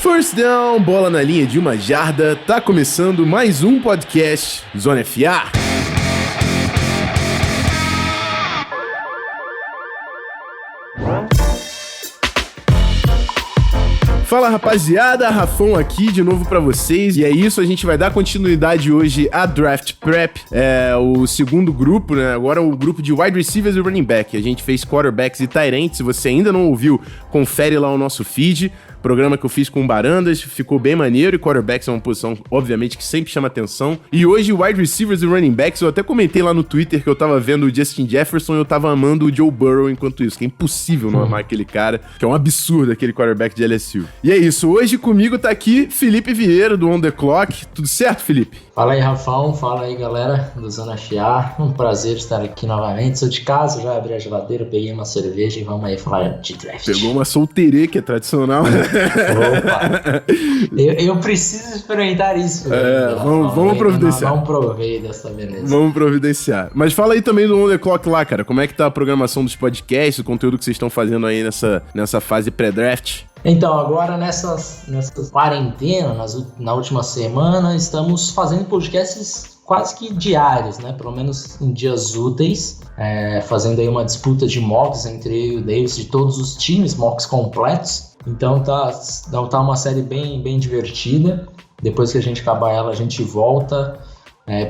First down, bola na linha de 1 jarda, tá começando mais um podcast Zona FA. Fala rapaziada, Rafão aqui de novo pra vocês, e é isso, a gente vai dar continuidade hoje à Draft Prep, o segundo grupo, né, agora o grupo de wide receivers e running back. A gente fez quarterbacks e tight ends. Se você ainda não ouviu, confere lá o nosso feed, programa que eu fiz com o Barandas, ficou bem maneiro, e quarterbacks é uma posição, obviamente, que sempre chama atenção. E hoje, wide receivers e running backs, eu até comentei lá no Twitter que eu tava vendo o Justin Jefferson e eu tava amando o Joe Burrow enquanto isso, que é impossível não amar aquele cara, que é um absurdo aquele quarterback de LSU. E é isso, hoje comigo tá aqui Felipe Vieira, do On The Clock. Tudo certo, Felipe? Fala aí, Rafão, fala aí, galera do Zona FA. Um prazer estar aqui novamente. Sou de casa, já abri a geladeira, peguei uma cerveja e vamos aí falar de draft. Pegou uma solteirê, que é tradicional. Opa! Eu preciso experimentar isso. Vamos providenciar. Não provei dessa beleza. Vamos providenciar. Mas fala aí também do On The Clock lá, cara. Como é que tá a programação dos podcasts, o conteúdo que vocês estão fazendo aí nessa fase pré-draft? Então, agora nessa quarentena, na última semana, estamos fazendo podcasts quase que diários, né? Pelo menos em dias úteis, fazendo aí uma disputa de mocks entre eu e o Davis de todos os times, mocks completos. Então tá uma série bem divertida. Depois que a gente acabar ela, a gente volta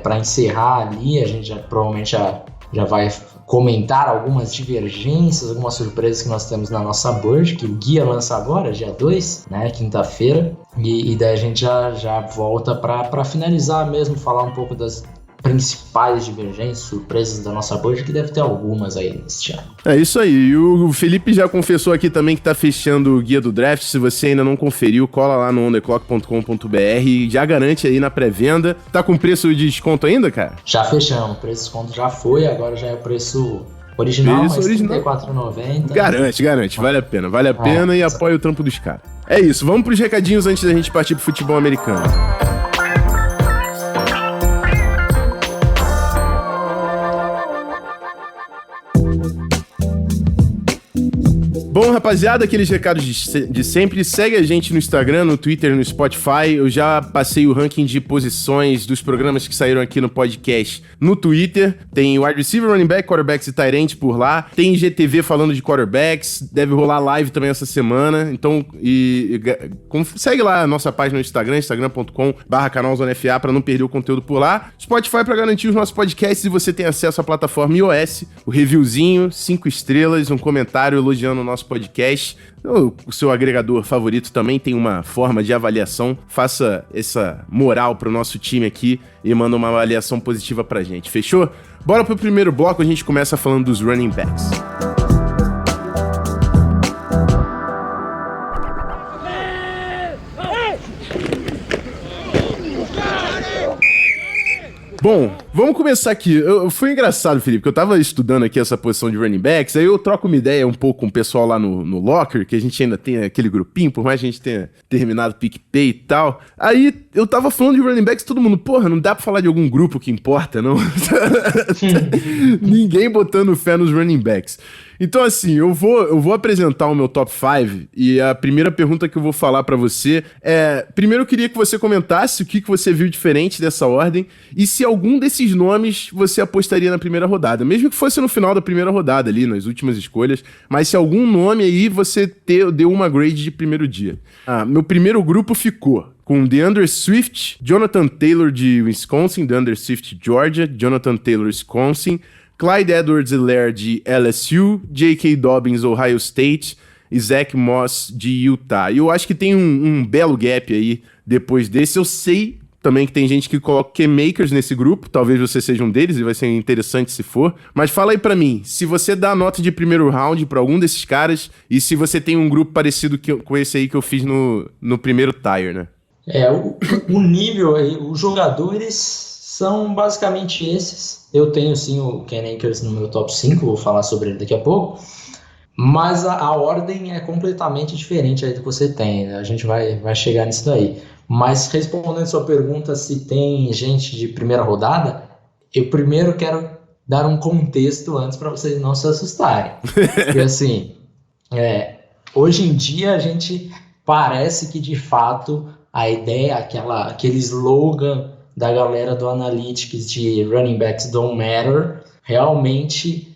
para encerrar ali. A gente provavelmente já vai comentar algumas divergências, algumas surpresas que nós temos na nossa board, que o guia lança agora, dia 2, né, quinta-feira, e daí a gente já volta para finalizar mesmo, falar um pouco das principais divergências, surpresas da nossa board, que deve ter algumas aí nesse ano. É isso aí, e o Felipe já confessou aqui também que tá fechando o guia do draft. Se você ainda não conferiu, cola lá no ontheclock.com.br e já garante aí na pré-venda. Tá com preço de desconto ainda, cara? Já fechamos, o preço de desconto já foi, agora já é o preço original, mas R$34,90. Garante, vale a pena e apoia o trampo dos caras. É isso, vamos pros recadinhos antes da gente partir pro futebol americano. Bom, rapaziada, aqueles recados de sempre. Segue a gente no Instagram, no Twitter, no Spotify. Eu já passei o ranking de posições dos programas que saíram aqui no podcast no Twitter. Tem wide receiver, running back, quarterbacks e tight end por lá. Tem IGTV falando de quarterbacks. Deve rolar live também essa semana. Então, segue lá a nossa página no Instagram, instagram.com/canalzonefa, pra não perder o conteúdo por lá. Spotify pra garantir os nossos podcasts e você tem acesso à plataforma iOS. O reviewzinho, 5 estrelas, um comentário elogiando o nosso podcast. O seu agregador favorito também tem uma forma de avaliação. Faça essa moral pro nosso time aqui e manda uma avaliação positiva pra gente. Fechou? Bora pro primeiro bloco, a gente começa falando dos running backs. Bom, vamos começar aqui. Foi engraçado, Felipe, porque eu tava estudando aqui essa posição de running backs, aí eu troco uma ideia um pouco com o pessoal lá no Locker, que a gente ainda tem aquele grupinho, por mais que a gente tenha terminado o PicPay e tal. Aí eu tava falando de running backs, todo mundo, porra, não dá pra falar de algum grupo que importa, não? Ninguém botando fé nos running backs. Então, assim, eu vou apresentar o meu top 5 e a primeira pergunta que eu vou falar pra você é... Primeiro, eu queria que você comentasse o que você viu diferente dessa ordem e se algum desses nomes você apostaria na primeira rodada. Mesmo que fosse no final da primeira rodada ali, nas últimas escolhas, mas se algum nome aí você deu uma grade de primeiro dia. Meu primeiro grupo ficou com DeAndre Swift, Jonathan Taylor de Wisconsin, DeAndre Swift, Georgia, Jonathan Taylor, Wisconsin, Clyde Edwards-Helaire de LSU, J.K. Dobbins, Ohio State e Zach Moss de Utah. E eu acho que tem um belo gap aí depois desse. Eu sei também que tem gente que coloca K-Makers nesse grupo, talvez você seja um deles e vai ser interessante se for. Mas fala aí pra mim, se você dá nota de primeiro round pra algum desses caras e se você tem um grupo parecido com esse aí que eu fiz no primeiro tier, né? O nível aí, os jogadores são basicamente esses. Eu tenho sim o Ken Akers no meu top 5, vou falar sobre ele daqui a pouco, mas a ordem é completamente diferente aí do que você tem, né? A gente vai chegar nisso daí. Mas respondendo a sua pergunta se tem gente de primeira rodada, eu primeiro quero dar um contexto antes para vocês não se assustarem. Porque assim, hoje em dia a gente parece que de fato a ideia, aquele slogan da galera do Analytics de running backs don't matter, realmente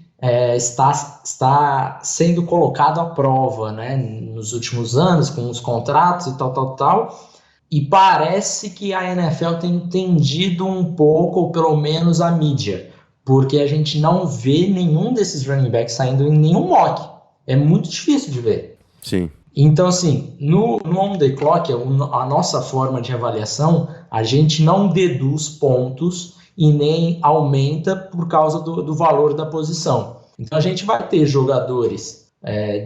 está sendo colocado à prova, né, nos últimos anos, com os contratos e tal. E parece que a NFL tem entendido um pouco, ou pelo menos a mídia, porque a gente não vê nenhum desses running backs saindo em nenhum mock. É muito difícil de ver. Sim. Então, assim, no on the clock, a nossa forma de avaliação, a gente não deduz pontos e nem aumenta por causa do valor da posição. Então, a gente vai ter jogadores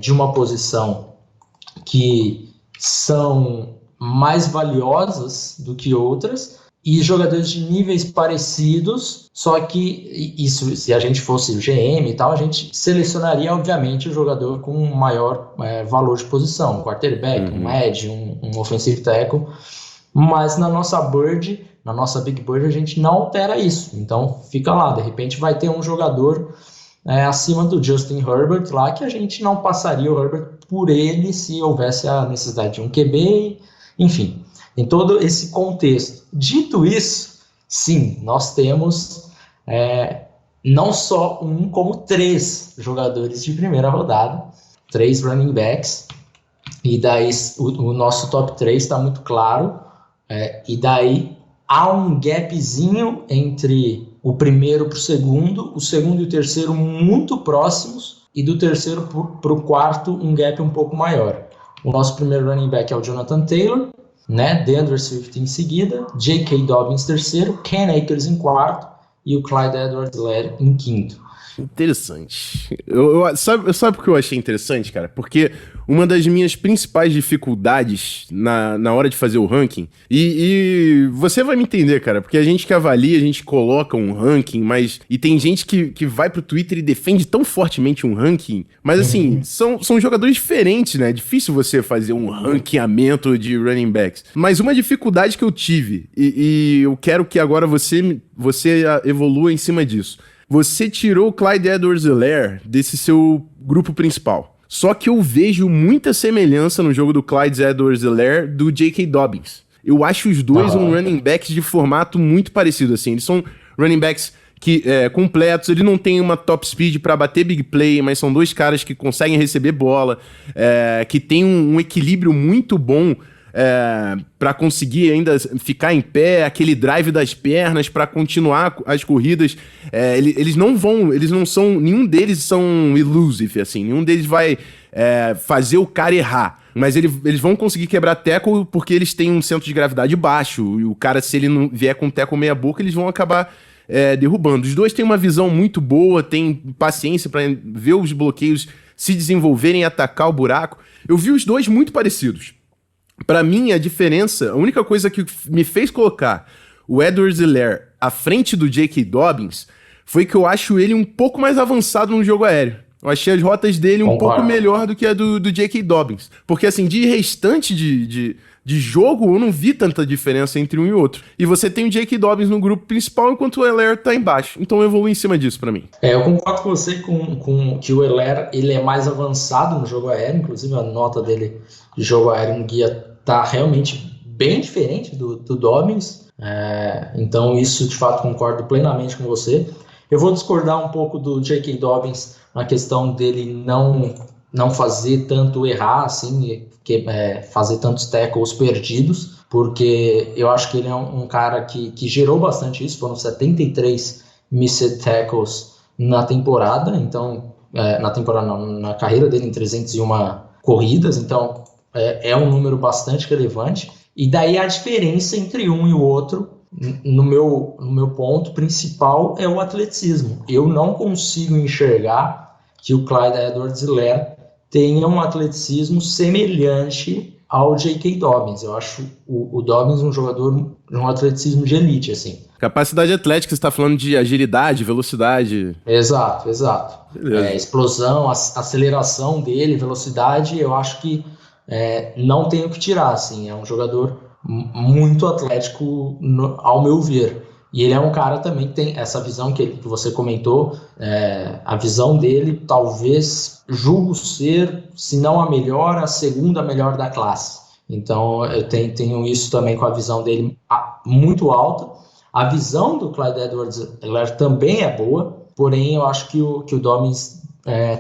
de uma posição que são mais valiosas do que outras e jogadores de níveis parecidos, só que isso, se a gente fosse o GM e tal, a gente selecionaria, obviamente, o jogador com maior valor de posição, um quarterback, um edge, um offensive tackle, mas na nossa Big Bird, a gente não altera isso, então fica lá, de repente vai ter um jogador acima do Justin Herbert lá, que a gente não passaria o Herbert por ele se houvesse a necessidade de um QB, enfim, em todo esse contexto. Dito isso, sim, nós temos não só um, como 3 jogadores de primeira rodada, 3 running backs, e daí o nosso top 3 está muito claro, e daí há um gapzinho entre o primeiro para o segundo e o terceiro muito próximos, e do terceiro para o quarto um gap um pouco maior. O nosso primeiro running back é o Jonathan Taylor, né? DeAndre Swift em seguida, J.K. Dobbins terceiro, Cam Akers em quarto e o Clyde Edwards-Helaire em quinto. Interessante. Sabe o que eu achei interessante, cara? Porque uma das minhas principais dificuldades na hora de fazer o ranking, e você vai me entender, cara, porque a gente que avalia, a gente coloca um ranking, e tem gente que vai pro Twitter e defende tão fortemente um ranking, mas assim, são jogadores diferentes, né? É difícil você fazer um ranqueamento de running backs. Mas uma dificuldade que eu tive, e eu quero que agora você evolua em cima disso. Você tirou o Clyde Edwards-Helaire desse seu grupo principal. Só que eu vejo muita semelhança no jogo do Clyde Edwards-Helaire do J.K. Dobbins. Eu acho os dois um running backs de formato muito parecido, assim. Eles são running backs completos, ele não tem uma top speed pra bater big play, mas são 2 caras que conseguem receber bola, que tem um equilíbrio muito bom para conseguir ainda ficar em pé, aquele drive das pernas para continuar as corridas. Nenhum deles são elusive, assim, nenhum deles vai fazer o cara errar, mas eles vão conseguir quebrar tackle porque eles têm um centro de gravidade baixo, e o cara, se ele não vier com tackle meia boca, eles vão acabar derrubando. Os dois têm uma visão muito boa, têm paciência para ver os bloqueios se desenvolverem e atacar o buraco. Eu vi os dois muito parecidos. Pra mim, a única coisa que me fez colocar o Edwards-Helaire à frente do J.K. Dobbins foi que eu acho ele um pouco mais avançado no jogo aéreo. Eu achei as rotas dele um pouco melhor do que a do J.K. Dobbins. Porque, assim, de restante de jogo, eu não vi tanta diferença entre um e outro. E você tem o J.K. Dobbins no grupo principal, enquanto o Helaire tá embaixo. Então eu evolui em cima disso pra mim. Eu concordo com você com que o Helaire ele é mais avançado no jogo aéreo. Inclusive, a nota dele de jogo aéreo no guia tá realmente bem diferente do Dobbins. Então isso, de fato, concordo plenamente com você. Eu vou discordar um pouco do J.K. Dobbins na questão dele não fazer tanto errar, assim, fazer tantos tackles perdidos, porque eu acho que ele é um cara que gerou bastante isso. Foram 73 missed tackles na temporada, então, na carreira dele em 301 corridas, então é um número bastante relevante. E daí a diferença entre um e o outro, no meu ponto principal, é o atleticismo. Eu não consigo enxergar que o Clyde Edwards-Helaire tenha um atleticismo semelhante ao J.K. Dobbins. Eu acho o Dobbins um jogador de um atleticismo de elite, assim. Capacidade atlética, você está falando de agilidade, velocidade. Exato. Explosão, aceleração dele, velocidade, eu acho que não tem o que tirar, assim. É um jogador muito atlético, ao meu ver. E ele é um cara também que tem essa visão que você comentou, a visão dele talvez julgo ser, se não a melhor, a segunda melhor da classe. Então eu tenho isso também com a visão dele muito alta. A visão do Clyde Edwards-Helaire também é boa, porém eu acho que o Dobbins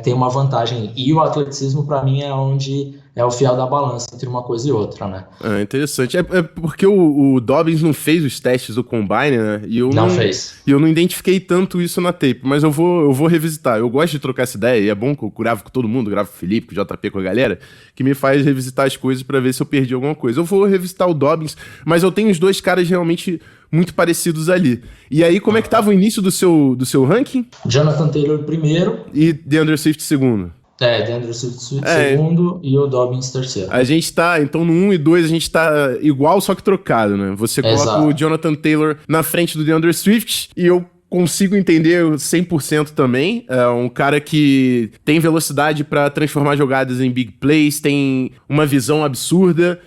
tem uma vantagem. E o atleticismo, para mim, é onde é o fiel da balança entre uma coisa e outra, né? Interessante. É porque o Dobbins não fez os testes do Combine, né? E não fez. E eu não identifiquei tanto isso na tape, mas eu vou revisitar. Eu gosto de trocar essa ideia, e é bom que eu gravo com todo mundo, gravo com o Felipe, com o JP, com a galera, que me faz revisitar as coisas pra ver se eu perdi alguma coisa. Eu vou revisitar o Dobbins, mas eu tenho os dois caras realmente muito parecidos ali. E aí, como é que tava o início do seu ranking? Jonathan Taylor primeiro. E DeAndre Swift segundo. DeAndre Swift segundo e o Dobbins terceiro. A gente tá, então no 1 e 2 a gente tá igual, só que trocado, né? Você coloca o Jonathan Taylor na frente do DeAndre Swift e eu consigo entender 100% também. É um cara que tem velocidade pra transformar jogadas em big plays, tem uma visão absurda.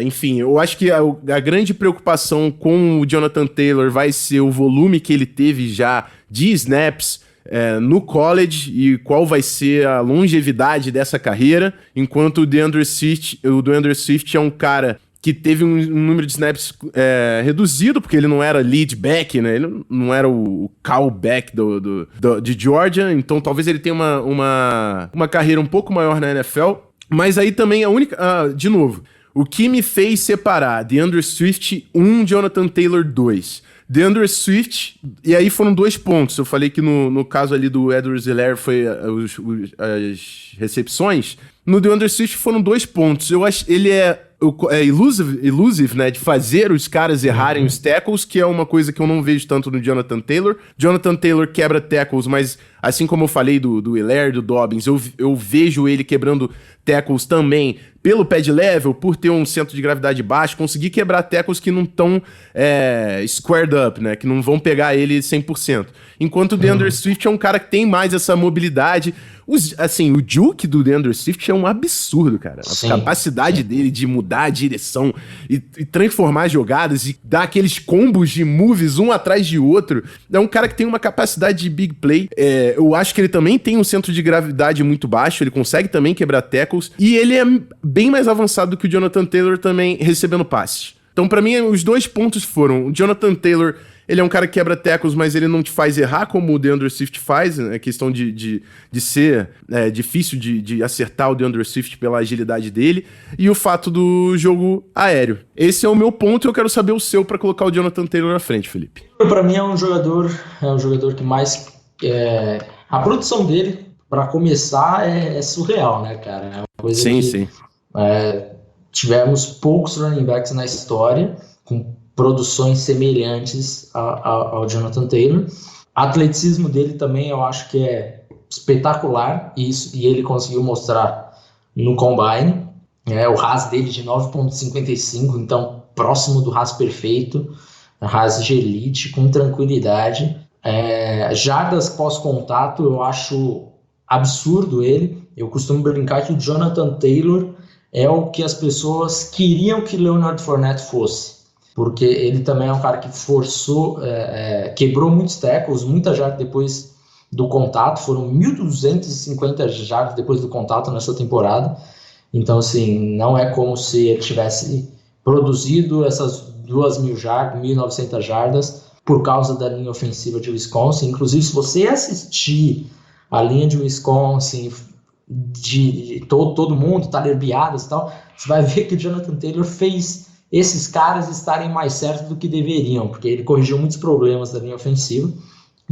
Enfim, eu acho que a grande preocupação com o Jonathan Taylor vai ser o volume que ele teve já de snaps no college e qual vai ser a longevidade dessa carreira, enquanto o DeAndre Swift é um cara que teve um número de snaps reduzido, porque ele não era lead back, né? Ele não era o callback de Georgia, então talvez ele tenha uma carreira um pouco maior na NFL, mas aí também de novo, o que me fez separar DeAndre Swift 1, Jonathan Taylor 2... DeAndre Swift, e aí foram 2 pontos. Eu falei que no caso ali do Edwards-Helaire foi as recepções. No DeAndre Swift foram 2 pontos. Eu acho ele é elusive, né, de fazer os caras errarem os tackles, que é uma coisa que eu não vejo tanto no Jonathan Taylor. Jonathan Taylor quebra tackles, mas assim como eu falei do Helaire, do Dobbins, eu vejo ele quebrando tackles também pelo pad level, por ter um centro de gravidade baixo, conseguir quebrar tackles que não estão squared up, né, que não vão pegar ele 100%. Enquanto o DeAndre Swift é um cara que tem mais essa mobilidade. O juke do DeAndre Swift é um absurdo, cara. A capacidade dele de mudar a direção e transformar jogadas e dar aqueles combos de moves um atrás de outro. É um cara que tem uma capacidade de big play. Eu acho que ele também tem um centro de gravidade muito baixo, ele consegue também quebrar tackles e ele é bem mais avançado do que o Jonathan Taylor também recebendo passes. Então, pra mim, os 2 pontos foram: o Jonathan Taylor, ele é um cara que quebra tackles, mas ele não te faz errar como o DeAndre Swift faz. É questão de ser difícil de acertar o DeAndre Swift pela agilidade dele. E o fato do jogo aéreo. Esse é o meu ponto e eu quero saber o seu para colocar o Jonathan Taylor na frente, Felipe. Para mim é um jogador que mais... a produção dele, para começar, é surreal, né, cara? É uma coisa sim. Tivemos poucos running backs na história com produções semelhantes ao Jonathan Taylor. O atleticismo dele também eu acho que é espetacular, e ele conseguiu mostrar no Combine. O RAS dele de 9.55, então próximo do RAS perfeito, RAS de elite, com tranquilidade. Jardas pós-contato eu acho absurdo ele. Eu costumo brincar que o Jonathan Taylor é o que as pessoas queriam que Leonard Fournette fosse, porque ele também é um cara que forçou, quebrou muitos tackles, muita jardas depois do contato, foram 1.250 jardas depois do contato nessa temporada. Então, assim, não é como se ele tivesse produzido essas 2.000 jardas, 1.900 jardas por causa da linha ofensiva de Wisconsin. Inclusive, se você assistir a linha de Wisconsin, de todo mundo, Tyler Biadasz e tal, você vai ver que o Jonathan Taylor fez esses caras estarem mais certos do que deveriam, porque ele corrigiu muitos problemas da linha ofensiva.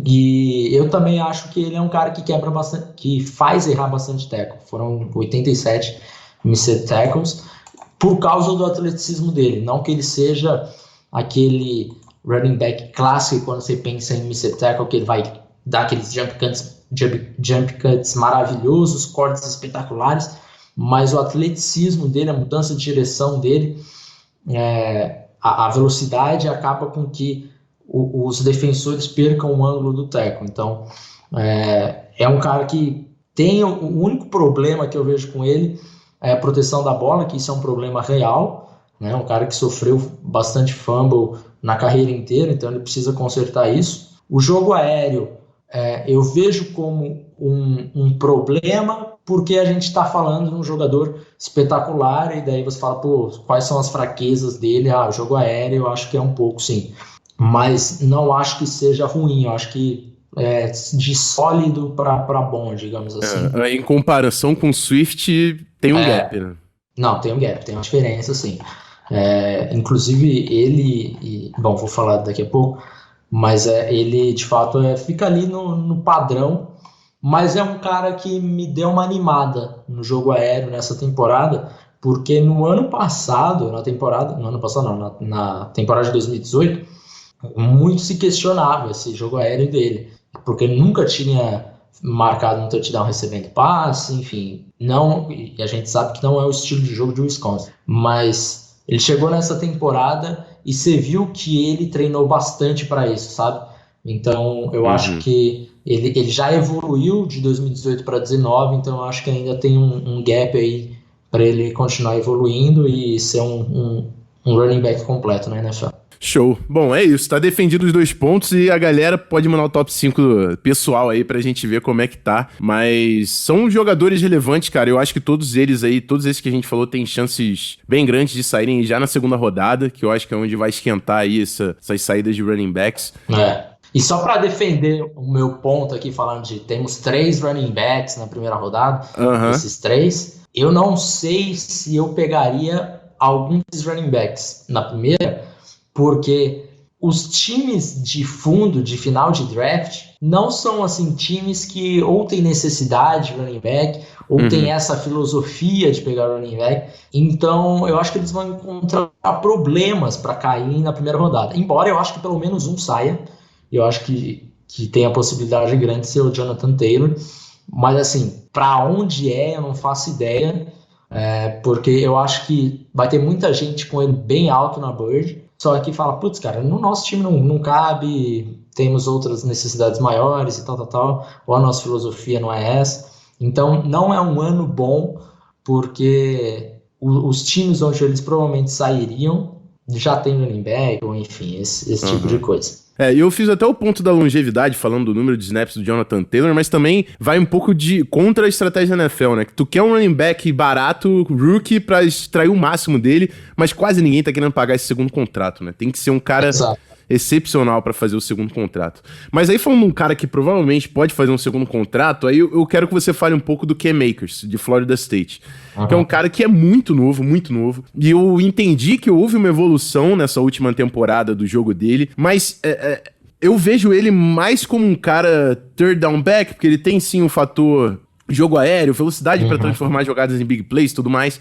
E eu também acho que ele é um cara que quebra bastante, que faz errar bastante tackle. Foram 87 missed tackles por causa do atleticismo dele. Não que ele seja aquele running back clássico quando você pensa em missed tackle, que ele vai dar aqueles jump cuts maravilhosos, cortes espetaculares, mas o atleticismo dele, a mudança de direção dele, a velocidade acaba com que os defensores percam o ângulo do tackle. Então é um cara que tem o único problema que eu vejo com ele é a proteção da bola, que isso é um problema real, né? Um cara que sofreu bastante fumble na carreira inteira, então ele precisa consertar isso. O jogo aéreo eu vejo como um problema, porque a gente está falando de um jogador espetacular, e daí você fala, pô, quais são as fraquezas dele? O jogo aéreo, eu acho que é um pouco, sim. Mas não acho que seja ruim, eu acho que de sólido para bom, digamos assim. Em comparação com o Swift, tem um gap, né? Não, tem um gap, tem uma diferença, sim. Inclusive, ele, bom, vou falar daqui a pouco, mas ele, de fato, fica ali no padrão, mas é um cara que me deu uma animada no jogo aéreo nessa temporada, porque no ano passado, na temporada de 2018, muito se questionava esse jogo aéreo dele, porque ele nunca tinha marcado um touchdown recebendo passe, enfim, e a gente sabe que não é o estilo de jogo de Wisconsin, mas ele chegou nessa temporada e você viu que ele treinou bastante para isso, sabe? Então eu acho que ele já evoluiu de 2018 para 2019, então eu acho que ainda tem um gap aí para ele continuar evoluindo e ser um running back completo na NFL. Show. Bom, é isso. Tá defendido os 2 pontos e a galera pode mandar o top 5 pessoal aí pra gente ver como é que tá. Mas são jogadores relevantes, cara. Eu acho que todos esses que a gente falou, tem chances bem grandes de saírem já na segunda rodada, que eu acho que é onde vai esquentar aí essas saídas de running backs. E só pra defender o meu ponto aqui, falando de temos 3 running backs na primeira rodada, esses 3, eu não sei se eu pegaria algum desses running backs na primeira, porque os times de fundo, de final de draft, não são assim times que ou tem necessidade de running back, ou tem essa filosofia de pegar running back. Então, eu acho que eles vão encontrar problemas para cair na primeira rodada. Embora eu acho que pelo menos um saia, eu acho que tem a possibilidade grande de ser o Jonathan Taylor. Mas assim, para onde eu não faço ideia, porque eu acho que vai ter muita gente com ele bem alto na Bird, só que fala, putz, cara, no nosso time não cabe, temos outras necessidades maiores e tal, ou a nossa filosofia não é essa. Então, não é um ano bom, porque os times onde eles provavelmente sairiam já tem running back, ou enfim, esse tipo de coisa. Eu fiz até o ponto da longevidade, falando do número de snaps do Jonathan Taylor, mas também vai um pouco contra a estratégia da NFL, né? Que tu quer um running back barato, rookie, pra extrair o máximo dele, mas quase ninguém tá querendo pagar esse segundo contrato, né? Tem que ser um cara excepcional pra fazer o segundo contrato. Mas aí falando de um cara que provavelmente pode fazer um segundo contrato, aí eu quero que você fale um pouco do Cam Akers, de Florida State. Que é um cara que é muito novo, e eu entendi que houve uma evolução nessa última temporada do jogo dele, mas eu vejo ele mais como um cara third down back, porque ele tem sim um fator jogo aéreo, velocidade pra transformar jogadas em big plays e tudo mais.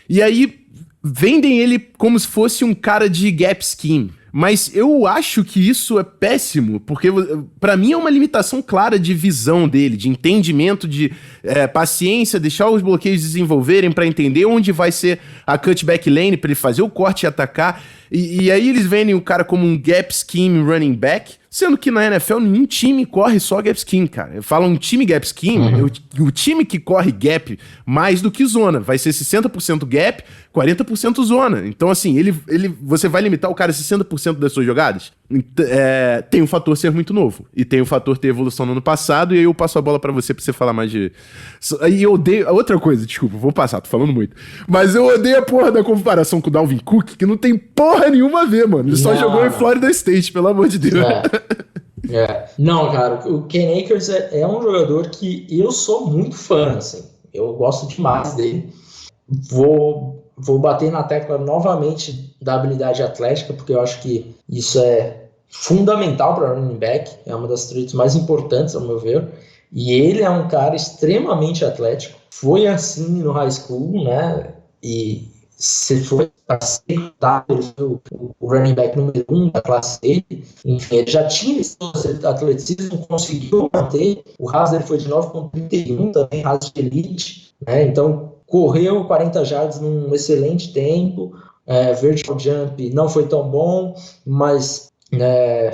E aí vendem ele como se fosse um cara de gap scheme. Mas eu acho que isso é péssimo, porque pra mim é uma limitação clara de visão dele, de entendimento, de paciência, deixar os bloqueios desenvolverem pra entender onde vai ser a cutback lane pra ele fazer o corte e atacar. E aí eles vendem o cara como um gap scheme running back, sendo que na NFL nenhum time corre só gap scheme, cara. Fala um time gap scheme, o time que corre gap mais do que zona, vai ser 60% gap, 40% zona. Então assim, você vai limitar o cara a 60% das suas jogadas? Tem o fator ser muito novo, e tem o fator ter evolução no ano passado, e aí eu passo a bola pra você falar mais de... Aí eu odeio... Outra coisa, desculpa, vou passar, tô falando muito. Mas eu odeio a porra da comparação com o Dalvin Cook, que não tem porra nenhuma a ver, mano. Ele só jogou em Florida State, pelo amor de Deus. Não, cara, o Cam Akers é um jogador que eu sou muito fã, assim. Eu gosto demais dele. Vou bater na tecla novamente da habilidade atlética, porque eu acho que isso é fundamental para running back, é uma das traits mais importantes, ao meu ver. E ele é um cara extremamente atlético. Foi assim no high school, né? E se foi o running back número 1 da classe dele, enfim, ele já tinha esse atleticismo, conseguiu manter. O RAS dele foi de 9.31, também RAS de elite, né? Então correu 40 jardas num excelente tempo, vertical jump não foi tão bom, mas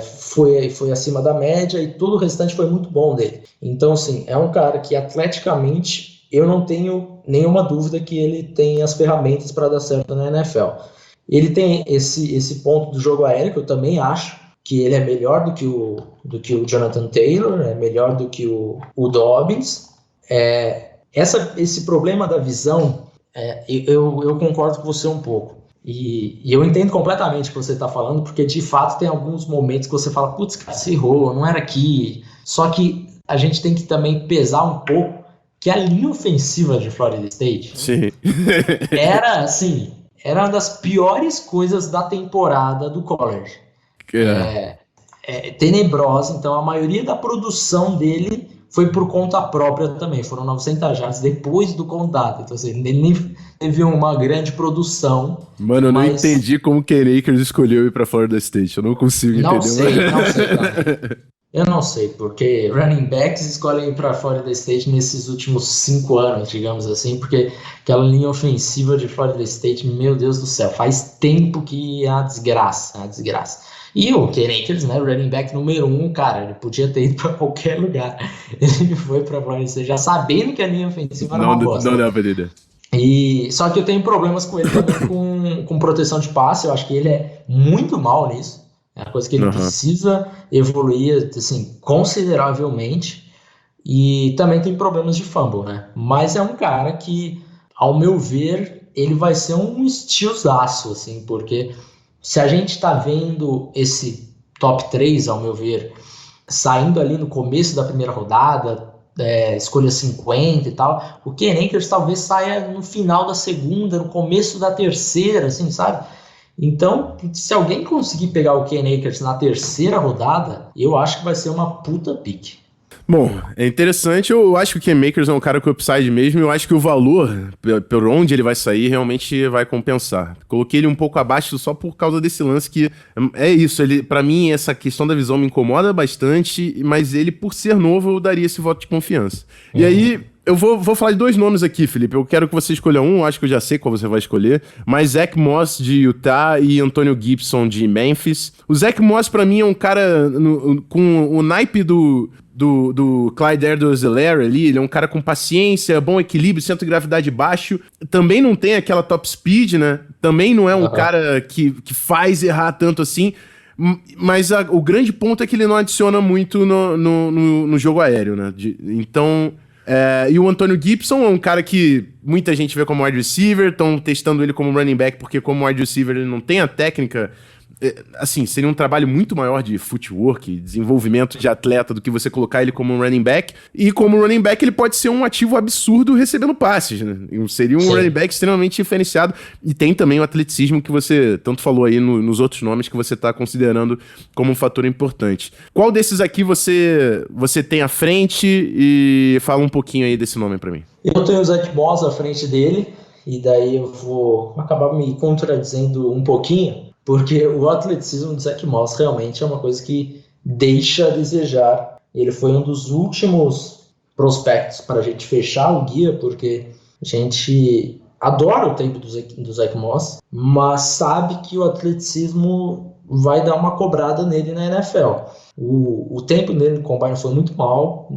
foi acima da média, e todo o restante foi muito bom dele. Então, assim, é um cara que atleticamente eu não tenho nenhuma dúvida que ele tem as ferramentas para dar certo na NFL. Ele tem esse ponto do jogo aéreo, que eu também acho que ele é melhor do que o Jonathan Taylor, é melhor do que o Dobbins. Esse problema da visão, eu concordo com você um pouco. E eu entendo completamente o que você está falando, porque de fato tem alguns momentos que você fala, putz, cara, você errou, não era aqui. Só que a gente tem que também pesar um pouco que a linha ofensiva de Florida State Sim. era uma das piores coisas da temporada do college. Tenebrosa, então a maioria da produção dele foi por conta própria também, foram 900 jardas depois do contato, então assim, ele nem teve uma grande produção. Mano, eu não entendi como o Cam Akers escolheu ir pra Florida State, eu não consigo entender. Não sei, eu não sei, porque running backs escolhem ir pra Florida State nesses últimos 5 anos, digamos assim, porque aquela linha ofensiva de Florida State, meu Deus do céu, faz tempo que é uma desgraça. E o Cam Akers, né, running back número 1, cara, ele podia ter ido pra qualquer lugar. Ele foi pra Florida State já sabendo que a linha ofensiva era uma bosta. Não dá pra entender. Só que eu tenho problemas com ele também com proteção de passe, eu acho que ele é muito mal nisso. É uma coisa que ele precisa evoluir, assim, consideravelmente. E também tem problemas de fumble, né? Mas é um cara que, ao meu ver, ele vai ser um estilzaço, assim, porque se a gente tá vendo esse top 3, ao meu ver, saindo ali no começo da primeira rodada, escolha 50 e tal, o Cam Akers talvez saia no final da segunda, no começo da terceira, assim, sabe? Então, se alguém conseguir pegar o Cam Akers na terceira rodada, eu acho que vai ser uma puta pique. Bom, é interessante, eu acho que o Cam Akers é um cara com upside mesmo, eu acho que o valor, por onde ele vai sair, realmente vai compensar. Coloquei ele um pouco abaixo só por causa desse lance que, é isso, pra mim essa questão da visão me incomoda bastante, mas ele, por ser novo, eu daria esse voto de confiança. E aí, eu vou falar de 2 nomes aqui, Felipe. Eu quero que você escolha um, acho que eu já sei qual você vai escolher. Mas Zach Moss, de Utah, e Antonio Gibson, de Memphis. O Zach Moss, pra mim, é um cara com o naipe do Clyde Edwards-Helaire ali. Ele é um cara com paciência, bom equilíbrio, centro de gravidade baixo. Também não tem aquela top speed, né? Também não é um cara que faz errar tanto assim. Mas o grande ponto é que ele não adiciona muito no jogo aéreo, né? Então... e o Antonio Gibson é um cara que muita gente vê como wide receiver, estão testando ele como running back, porque como wide receiver ele não tem a técnica. Assim, seria um trabalho muito maior de footwork, desenvolvimento de atleta, do que você colocar ele como um running back. E como running back ele pode ser um ativo absurdo recebendo passes, né? Seria um running back extremamente diferenciado. E tem também o atleticismo que você tanto falou aí nos outros nomes que você está considerando como um fator importante. Qual desses aqui você tem à frente? E fala um pouquinho aí desse nome para mim. Eu tenho o Zach Moss à frente dele, e daí eu vou acabar me contradizendo um pouquinho, porque o atleticismo do Zach Moss realmente é uma coisa que deixa a desejar. Ele foi um dos últimos prospectos para a gente fechar o guia, porque a gente adora o tempo do Zach Moss, mas sabe que o atleticismo vai dar uma cobrada nele na NFL. O tempo dele no combine foi muito mal,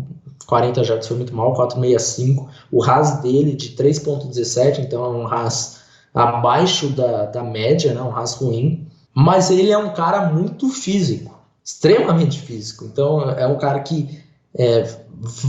40 jardas foi muito mal, 4.65. O RAS dele de 3.17, então é um RAS abaixo da média, né? Um RAS ruim. Mas ele é um cara muito físico, extremamente físico. Então é um cara que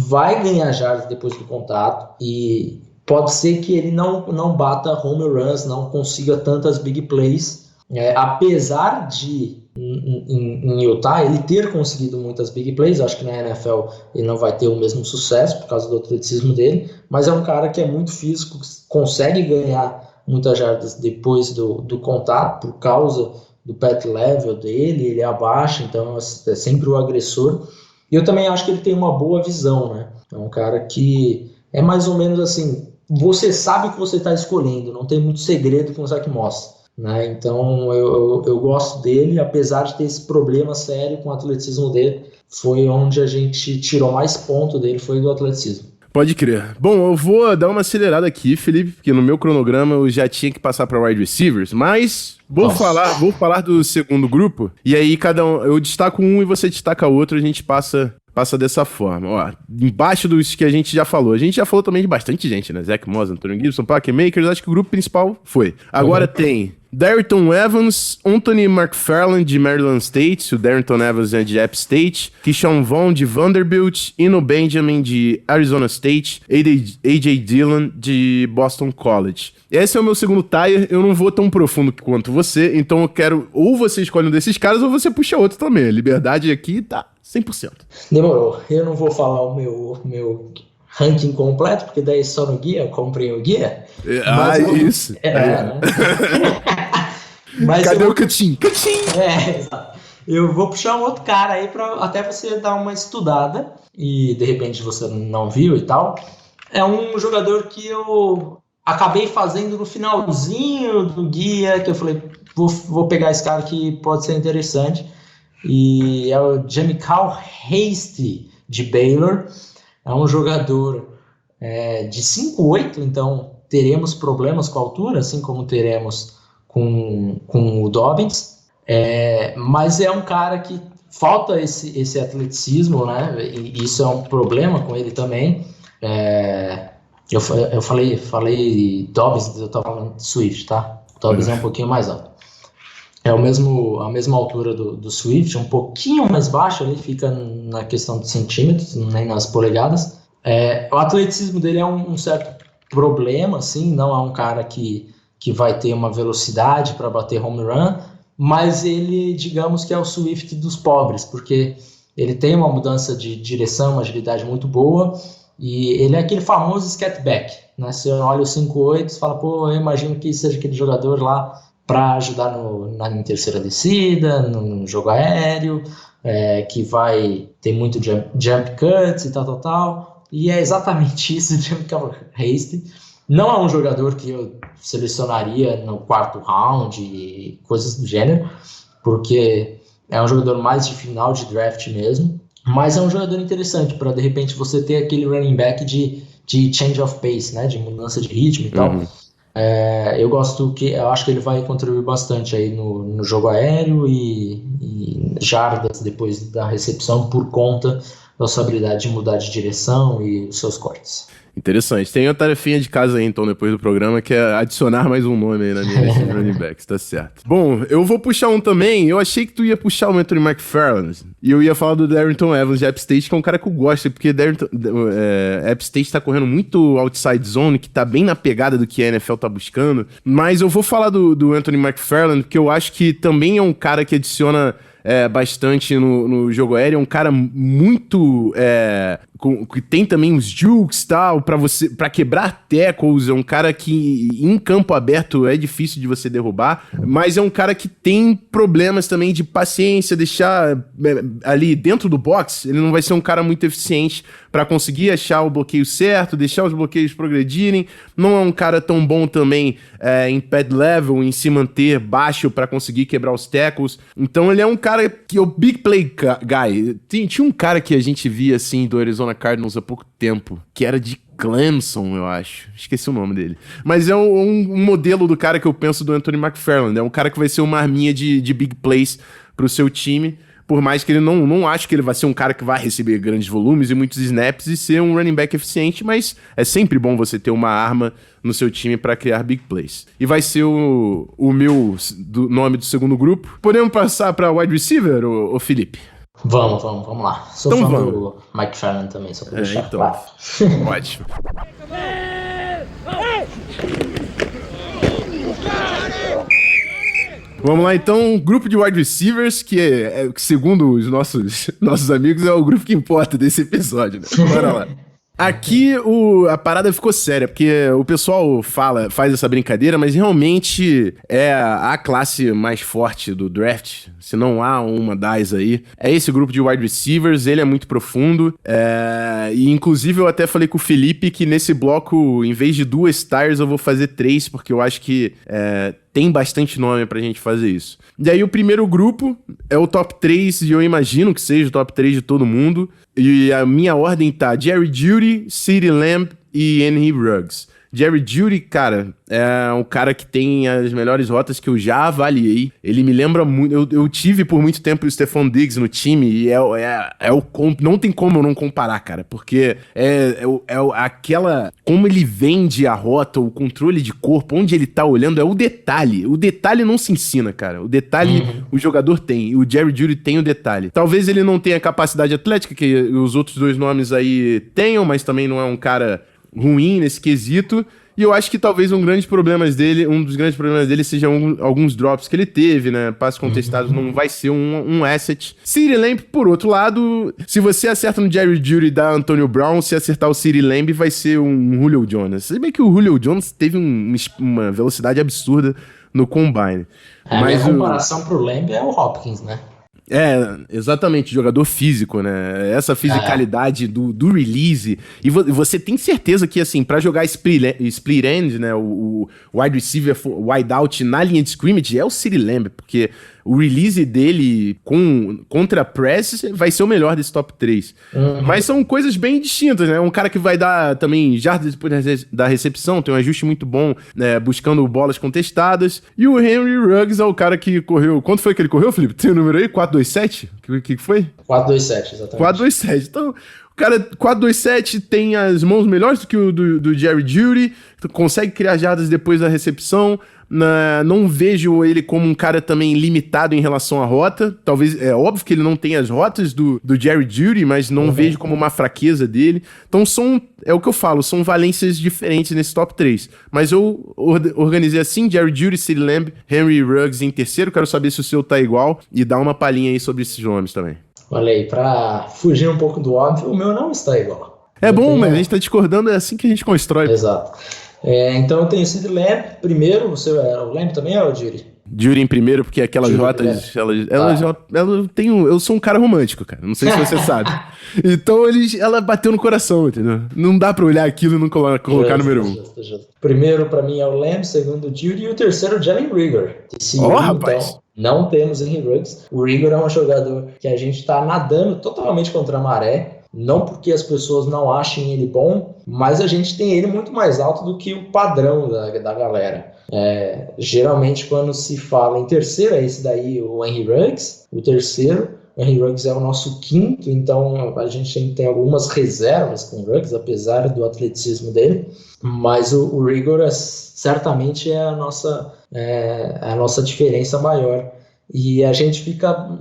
vai ganhar jardas depois do contato, e pode ser que ele não bata home runs, não consiga tantas big plays, apesar de em Utah ele ter conseguido muitas big plays. Acho que na NFL ele não vai ter o mesmo sucesso por causa do atleticismo dele, mas é um cara que é muito físico, consegue ganhar muitas jardas depois do contato por causa do pet level dele, ele abaixa, então é sempre o agressor. E eu também acho que ele tem uma boa visão, né? É um cara que é mais ou menos assim, você sabe o que você está escolhendo, não tem muito segredo com o Zach Moss, né? Então eu gosto dele, apesar de ter esse problema sério com o atleticismo dele. Foi onde a gente tirou mais ponto dele, foi do atleticismo. Pode crer. Bom, eu vou dar uma acelerada aqui, Felipe, porque no meu cronograma eu já tinha que passar para wide receivers, mas vou falar do segundo grupo, e aí eu destaco um e você destaca outro, a gente passa dessa forma. Ó, embaixo dos que a gente já falou também de bastante gente, né? Zach Moss, Antonio Gibson, Cam Akers, acho que o grupo principal foi. Agora tem Darrington Evans, Anthony McFarland de Maryland State, o Darrington Evans é de App State, Keyshawn Vaughn de Vanderbilt, Eno Benjamin de Arizona State, A.J. Dillon de Boston College. Esse é o meu segundo tier, eu não vou tão profundo quanto você, então eu quero ou você escolhe um desses caras ou você puxa outro também. A liberdade aqui tá 100%. Demorou. Eu não vou falar o meu ranking completo, porque daí só no guia, eu comprei o guia. Isso. Né? Mas cadê o Catim? Exato. Eu vou puxar um outro cara aí pra até você dar uma estudada e de repente você não viu e tal. É um jogador que eu acabei fazendo no finalzinho do guia, que eu falei, vou pegar esse cara que pode ser interessante. E é o Jamichael Hasty de Baylor. É um jogador de 5'8", então teremos problemas com a altura, assim como teremos com o Dobbins. Mas é um cara que falta esse atleticismo, né? E isso é um problema com ele também. Eu falei Dobbins, eu estava falando de Swift, tá? Dobbins é um pouquinho mais alto. É a mesma altura do Swift, um pouquinho mais baixo, ali fica na questão de centímetros, nem nas polegadas. O atleticismo dele é um certo problema, assim, não é um cara que vai ter uma velocidade para bater home run, mas ele, digamos que é o Swift dos pobres, porque ele tem uma mudança de direção, uma agilidade muito boa, e ele é aquele famoso scatback, né? Você olha o 5'8", você fala, eu imagino que seja aquele jogador lá para ajudar na terceira descida, no jogo aéreo, que vai ter muito jump cuts e tal. E é exatamente isso de Jamichael Hasty. Não é um jogador que eu selecionaria no 4º round e coisas do gênero, porque é um jogador mais de final de draft mesmo, mas é um jogador interessante para, de repente, você ter aquele running back de change of pace, né, de mudança de ritmo e tal. Eu acho que ele vai contribuir bastante aí no jogo aéreo e jardas depois da recepção por conta da sua habilidade de mudar de direção e os seus cortes. Interessante. Tem uma tarefinha de casa aí, então, depois do programa, que é adicionar mais um nome aí na minha lista de running backs, tá certo. Bom, eu vou puxar um também. Eu achei que tu ia puxar o Anthony McFarland. E eu ia falar do Darrington Evans de App State, que é um cara que eu gosto, porque App State tá correndo muito outside zone, que tá bem na pegada do que a NFL tá buscando. Mas eu vou falar do Anthony McFarland, porque eu acho que também é um cara que adiciona bastante no jogo aéreo. É um cara muito... que tem também uns jukes e tal, pra quebrar tackles. É um cara que em campo aberto é difícil de você derrubar, mas é um cara que tem problemas também de paciência, deixar ali dentro do box. Ele não vai ser um cara muito eficiente pra conseguir achar o bloqueio certo, deixar os bloqueios progredirem. Não é um cara tão bom também em pad level, em se manter baixo pra conseguir quebrar os tackles. Então ele é um cara que é o big play guy. Tinha um cara que a gente via assim do Arizona Cardinals há pouco tempo, que era de Clemson, eu acho. Esqueci o nome dele. Mas é um modelo do cara que eu penso do Anthony McFarland. É um cara que vai ser uma arminha de big plays pro seu time, por mais que ele não acho que ele vai ser um cara que vai receber grandes volumes e muitos snaps e ser um running back eficiente, mas é sempre bom você ter uma arma no seu time para criar big plays. E vai ser o meu nome do segundo grupo. Podemos passar para wide receiver, ô Felipe? Vamos lá. Sou então fã vamos. Do McFarland também, só pra deixar então. claro. Ótimo. Vamos lá, então, grupo de wide receivers, que segundo os nossos amigos, é o grupo que importa desse episódio, né? Bora lá. Aqui a parada ficou séria, porque o pessoal faz essa brincadeira, mas realmente é a classe mais forte do draft, se não há uma das aí. É esse grupo de wide receivers, ele é muito profundo, e inclusive eu até falei com o Felipe que nesse bloco, em vez de 2 tiers, eu vou fazer 3, porque eu acho que tem bastante nome pra gente fazer isso. E aí o primeiro grupo é o top 3, e eu imagino que seja o top 3 de todo mundo. E a minha ordem tá Jerry Jeudy, CeeDee Lamb e Henry Ruggs. Jerry Jeudy, cara, é um cara que tem as melhores rotas que eu já avaliei. Ele me lembra muito... Eu tive por muito tempo o Stephon Diggs no time e não tem como eu não comparar, cara, porque aquela... Como ele vende a rota, o controle de corpo, onde ele tá olhando, é o detalhe. O detalhe não se ensina, cara. O detalhe o jogador tem. E o Jerry Jeudy tem o detalhe. Talvez ele não tenha capacidade atlética, que os outros dois nomes aí tenham, mas também não é um cara ruim nesse quesito. E eu acho que talvez um dos grandes problemas dele seja alguns drops que ele teve, né? Passes contestados não vai ser um asset. CeeDee Lamb, por outro lado, se você acerta no Jerry Jeudy e dá Antonio Brown, se acertar o CeeDee Lamb, vai ser um Julio Jones. Se bem que o Julio Jones teve uma velocidade absurda no Combine. Mas a comparação pro Lamb é o Hopkins, né? Exatamente, jogador físico, né? Essa fisicalidade do release. E você tem certeza que, assim, pra jogar split end, né? O wide receiver, wide out na linha de scrimmage é o CeeDee Lamb, porque o release dele contra press vai ser o melhor desse top 3. Mas são coisas bem distintas, né? Um cara que vai dar também jardas depois da recepção, tem um ajuste muito bom, né? Buscando bolas contestadas. E o Henry Ruggs é o cara que correu... Quanto foi que ele correu, Felipe? Tem o número aí? 4.27? O que foi? 4.27, exatamente. 4.27. Então, o cara 4.27 tem as mãos melhores do que o do Jerry Jeudy, consegue criar jardas depois da recepção. Não vejo ele como um cara também limitado em relação à rota. Talvez, é óbvio que ele não tem as rotas do Jerry Jeudy, mas não vejo como uma fraqueza dele. Então é o que eu falo, são valências diferentes nesse top 3. Mas eu organizei assim: Jerry Jeudy, CeeDee Lamb, Henry Ruggs em terceiro. Quero saber se o seu tá igual e dá uma palhinha aí sobre esses nomes também. Olha aí, pra fugir um pouco do óbvio, o meu não está igual. Mas a gente tá discordando, é assim que a gente constrói. Exato. Então eu tenho CeeDee Lamb primeiro, o Lamb também é o Jeudy? Jeudy em primeiro, porque aquelas rotas, eu sou um cara romântico, cara, não sei se você sabe. Então ela bateu no coração, entendeu? Não dá pra olhar aquilo e não colocar número 1. Primeiro pra mim é o Lamb, segundo o Jeudy e o terceiro o Jalen Reagor. Rapaz! Então, não temos Henry Ruggs. O Reagor é um jogador que a gente tá nadando totalmente contra a maré. Não porque as pessoas não achem ele bom, mas a gente tem ele muito mais alto do que o padrão da galera. Geralmente, quando se fala em terceiro, é esse daí, o Henry Ruggs, o terceiro. O Henry Ruggs é o nosso quinto, então a gente tem algumas reservas com o Ruggs, apesar do atleticismo dele. Mas o Reagor certamente é a nossa diferença maior. E a gente fica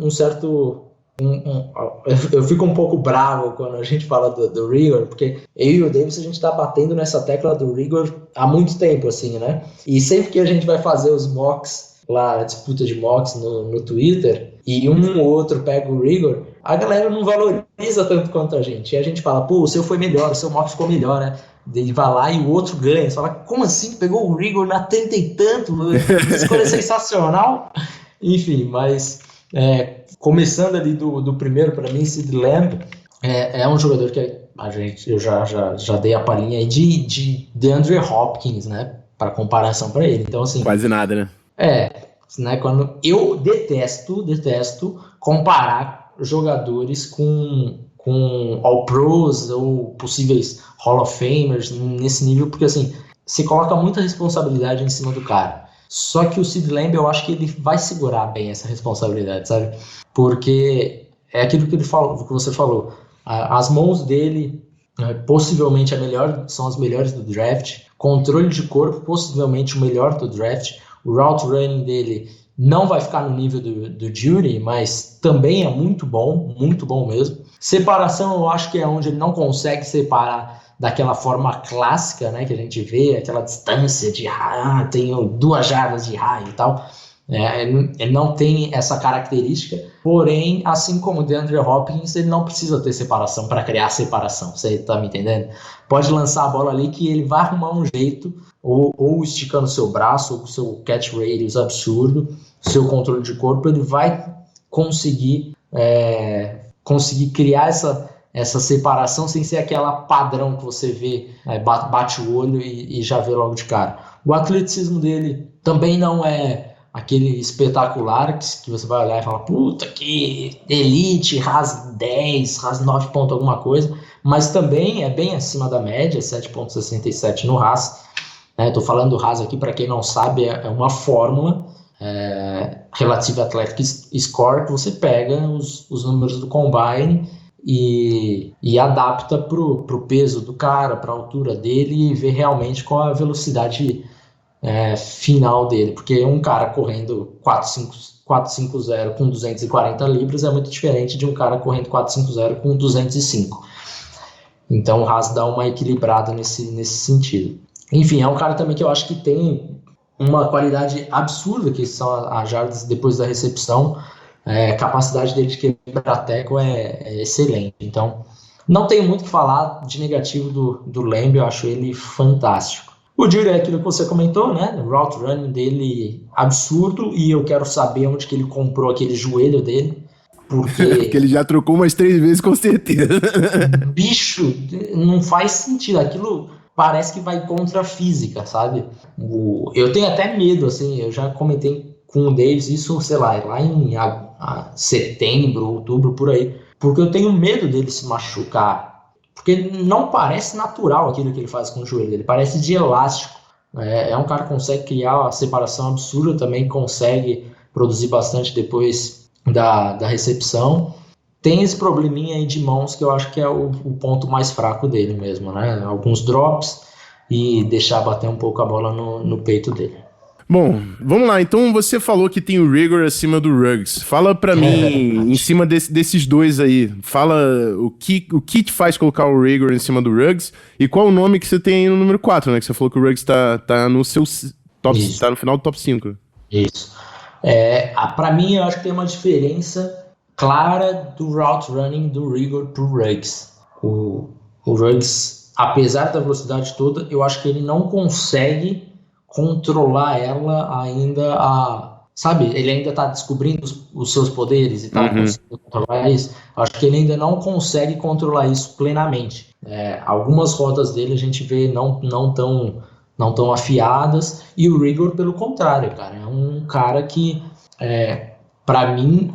eu fico um pouco bravo quando a gente fala do Reagor, porque eu e o Davis, a gente tá batendo nessa tecla do Reagor há muito tempo, assim, né? E sempre que a gente vai fazer os mocks lá, a disputa de mocks no Twitter, e um ou outro pega o Reagor, a galera não valoriza tanto quanto a gente. E a gente fala, pô, o seu foi melhor, o seu mock ficou melhor, né? Ele vai lá e o outro ganha. Você fala, como assim? Pegou o Reagor na 30 e tanto? Escolha sensacional. Enfim, mas... começando ali do primeiro, para mim, CeeDee Lamb é um jogador que eu já dei a palhinha aí de DeAndre Hopkins, né, para comparação para ele. Então, assim, quase nada, né? Né, quando eu detesto comparar jogadores com All-Pros ou possíveis Hall of Famers nesse nível, porque assim, se coloca muita responsabilidade em cima do cara. Só que o CeeDee Lamb, eu acho que ele vai segurar bem essa responsabilidade, sabe? Porque é aquilo que você falou. As mãos dele, possivelmente são as melhores do draft. Controle de corpo, possivelmente o melhor do draft. O route running dele não vai ficar no nível do Jeudy, mas também é muito bom mesmo. Separação, eu acho que é onde ele não consegue separar daquela forma clássica, né, que a gente vê, aquela distância de tenho 2 jardas de raio e tal. Ele não tem essa característica, porém, assim como o DeAndre Hopkins, ele não precisa ter separação para criar separação, você tá me entendendo? Pode lançar a bola ali que ele vai arrumar um jeito, ou esticando seu braço, ou com seu catch radius absurdo, seu controle de corpo, ele vai conseguir criar essa separação sem ser aquela padrão que você vê, bate o olho e já vê logo de cara. O atleticismo dele também não é aquele espetacular que você vai olhar e falar, puta, que elite, RAS 10, RAS 9 ponto alguma coisa, mas também é bem acima da média, 7.67 no RAS. Estou falando do RAS aqui, para quem não sabe, é uma fórmula, Relative Athletic Score, que você pega os números do Combine e adapta para o peso do cara, para a altura dele, e vê realmente qual a velocidade final dele, porque um cara correndo 450 com 240 libras é muito diferente de um cara correndo 450 com 205. Então o RAS dá uma equilibrada nesse sentido. Enfim, é um cara também que eu acho que tem uma qualidade absurda, que são as jardas depois da recepção. A capacidade dele de quebrar teco é excelente. Então, não tenho muito o que falar de negativo do Lamb, eu acho ele fantástico. O Judy é aquilo que você comentou, né? O route running dele absurdo, e eu quero saber onde que ele comprou aquele joelho dele, porque ele já trocou umas 3 vezes com certeza. Bicho, não faz sentido, aquilo parece que vai contra a física, sabe? Eu tenho até medo, assim, eu já comentei com o Davis isso, sei lá em setembro, outubro, por aí, porque eu tenho medo dele se machucar, porque não parece natural aquilo que ele faz com o joelho, ele parece de elástico. É um cara que consegue criar uma separação absurda, também consegue produzir bastante depois da recepção. Tem esse probleminha aí de mãos que eu acho que é o ponto mais fraco dele mesmo, né? Alguns drops e deixar bater um pouco a bola no peito dele. Bom, vamos lá. Então você falou que tem o Reagor acima do Ruggs. Fala pra mim, em cima desses dois aí. Fala o que te faz colocar o Reagor em cima do Ruggs e qual o nome que você tem aí no número 4, né? Que você falou que o Ruggs tá no seu top, tá no final do top 5. Isso. Pra mim, eu acho que tem uma diferença clara do route running do Reagor pro Ruggs. O Ruggs, apesar da velocidade toda, eu acho que ele não consegue controlar ela ainda, sabe? Ele ainda tá descobrindo os seus poderes e tá conseguindo controlar isso. Acho que ele ainda não consegue controlar isso plenamente. Algumas rotas dele a gente vê não tão afiadas, e o Reagor, pelo contrário, cara, é um cara que, para mim,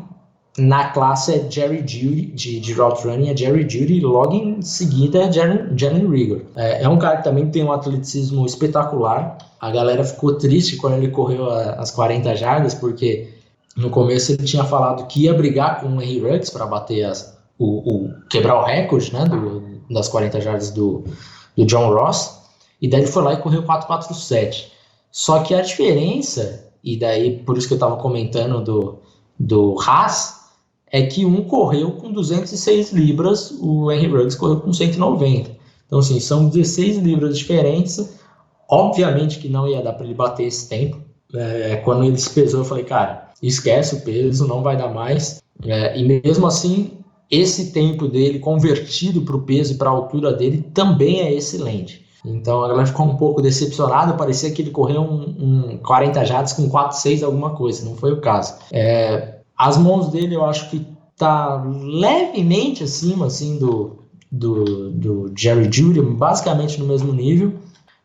na classe é Jerry Jeudy, de route running, é Jerry Jeudy, e logo em seguida é Jalen Reagor. É um cara que também tem um atleticismo espetacular. A galera ficou triste quando ele correu as 40 jardas, porque no começo ele tinha falado que ia brigar com o Henry Ruggs para bater quebrar o recorde, né, das 40 jardas do John Ross, e daí ele foi lá e correu 4.47. Só que a diferença, e daí por isso que eu estava comentando do Haas, é que um correu com 206 libras, o Henry Ruggs correu com 190. Então, assim, são 16 libras de diferença. Obviamente que não ia dar para ele bater esse tempo. Quando ele se pesou, eu falei, cara, esquece o peso, não vai dar mais. E mesmo assim, esse tempo dele convertido para o peso e para a altura dele também é excelente. Então a galera ficou um pouco decepcionada, parecia que ele correu um 40 jardas com 4.6 alguma coisa, não foi o caso. As mãos dele eu acho que tá levemente acima assim, do Jerry Jeudy, basicamente no mesmo nível,